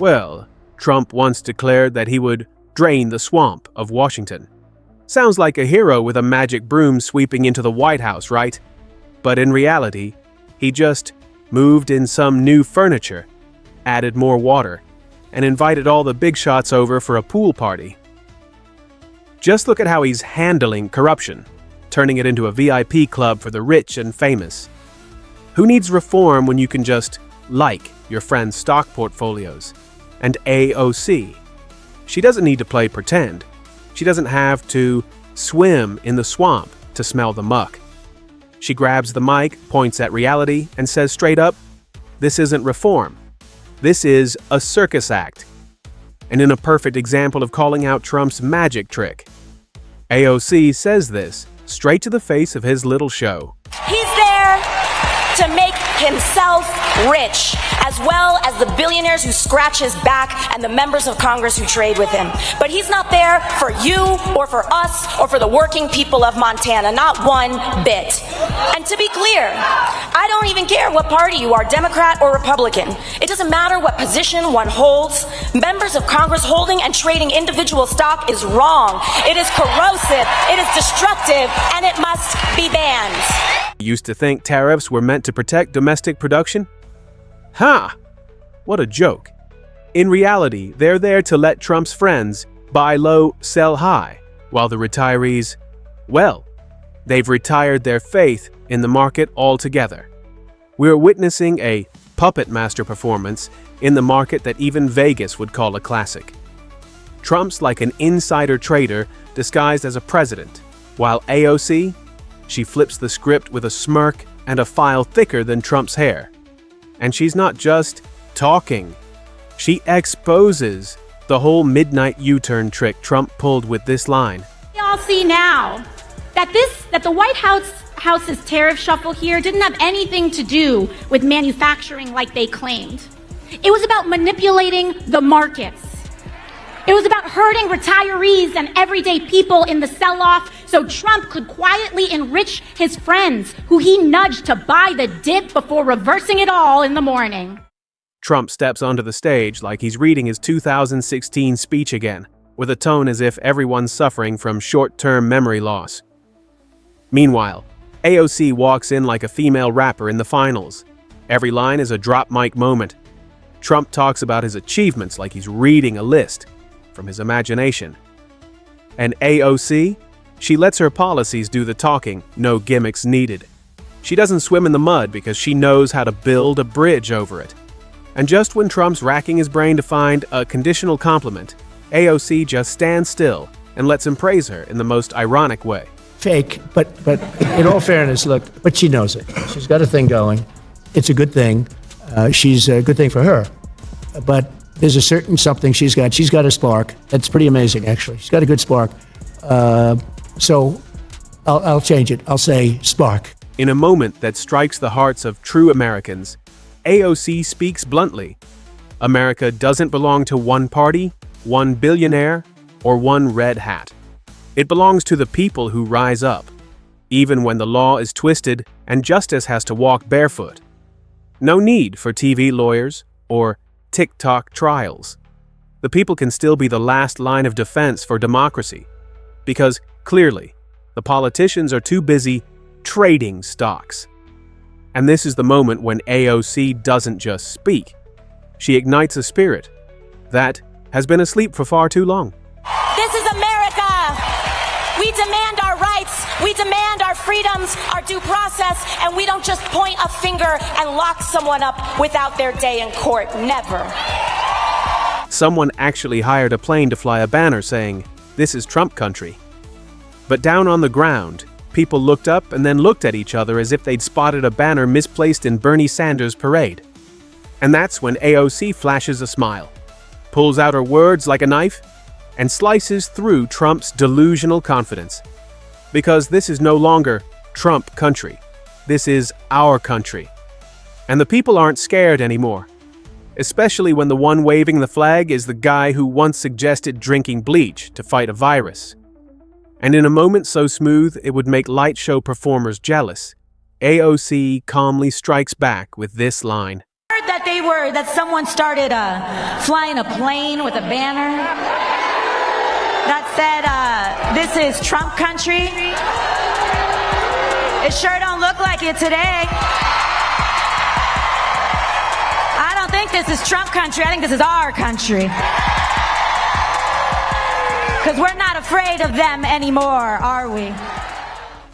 Well, Trump once declared that he would drain the swamp of Washington. Sounds like a hero with a magic broom sweeping into the White House, right? But in reality, he just moved in some new furniture, added more water, and invited all the big shots over for a pool party. Just look at how he's handling corruption, turning it into a VIP club for the rich and famous. Who needs reform when you can just like your friend's stock portfolios? And AOC. She doesn't need to play pretend. She doesn't have to swim in the swamp to smell the muck. She grabs the mic, points at reality, and says straight up, "This isn't reform. This is a circus act." And in a perfect example of calling out Trump's magic trick, AOC says this straight to the face of his little show. He's there to make himself rich, as well as the billionaires who scratch his back and the members of Congress who trade with him. But he's not there for you or for us or for the working people of Montana, not one bit. And to be clear, I don't even care what party you are, Democrat or Republican. It doesn't matter what position one holds. Members of Congress holding and trading individual stock is wrong. It is corrosive, it is destructive, and it must be banned. Used to think tariffs were meant to protect domestic production? Ha! What a joke. In reality, they're there to let Trump's friends buy low, sell high, while the retirees, well, they've retired their faith in the market altogether. We're witnessing a puppet master performance in the market that even Vegas would call a classic. Trump's like an insider trader disguised as a president, while AOC, she flips the script with a smirk and a file thicker than Trump's hair. And she's not just talking. She exposes the whole midnight U-turn trick Trump pulled with this line. We all see now that the White House's tariff shuffle here didn't have anything to do with manufacturing like they claimed. It was about manipulating the markets. It was about hurting retirees and everyday people in the sell-off so Trump could quietly enrich his friends who he nudged to buy the dip before reversing it all in the morning. Trump steps onto the stage like he's reading his 2016 speech again, with a tone as if everyone's suffering from short-term memory loss. Meanwhile, AOC walks in like a female rapper in the finals. Every line is a drop mic moment. Trump talks about his achievements like he's reading a list from his imagination. And AOC, she lets her policies do the talking, no gimmicks needed. She doesn't swim in the mud because she knows how to build a bridge over it. And just when Trump's racking his brain to find a conditional compliment, AOC just stands still and lets him praise her in the most ironic way. Fake, but in all fairness, look, but she knows it. She's got a thing going. It's a good thing. She's a good thing for her. But there's a certain something she's got. She's got a spark. That's pretty amazing, actually. She's got a good spark. So I'll change it. I'll say spark. In a moment that strikes the hearts of true Americans, AOC speaks bluntly. America doesn't belong to one party, one billionaire, or one red hat. It belongs to the people who rise up, even when the law is twisted and justice has to walk barefoot. No need for TV lawyers or TikTok trials. The people can still be the last line of defense for democracy, because clearly, the politicians are too busy trading stocks. And this is the moment when AOC doesn't just speak. She ignites a spirit that has been asleep for far too long. This is America. We demand our rights. We demand our freedoms, our due process, and we don't just point a finger and lock someone up without their day in court. Never. Someone actually hired a plane to fly a banner saying, "This is Trump country." But down on the ground, people looked up and then looked at each other as if they'd spotted a banner misplaced in Bernie Sanders' parade. And that's when AOC flashes a smile, pulls out her words like a knife, and slices through Trump's delusional confidence. Because this is no longer Trump country. This is our country. And the people aren't scared anymore. Especially when the one waving the flag is the guy who once suggested drinking bleach to fight a virus. And in a moment so smooth it would make light show performers jealous, AOC calmly strikes back with this line. heard that someone started flying a plane with a banner that said, this is Trump country. It sure don't look like it today. I don't think this is Trump country. I think this is our country. Because we're not afraid of them anymore, are we?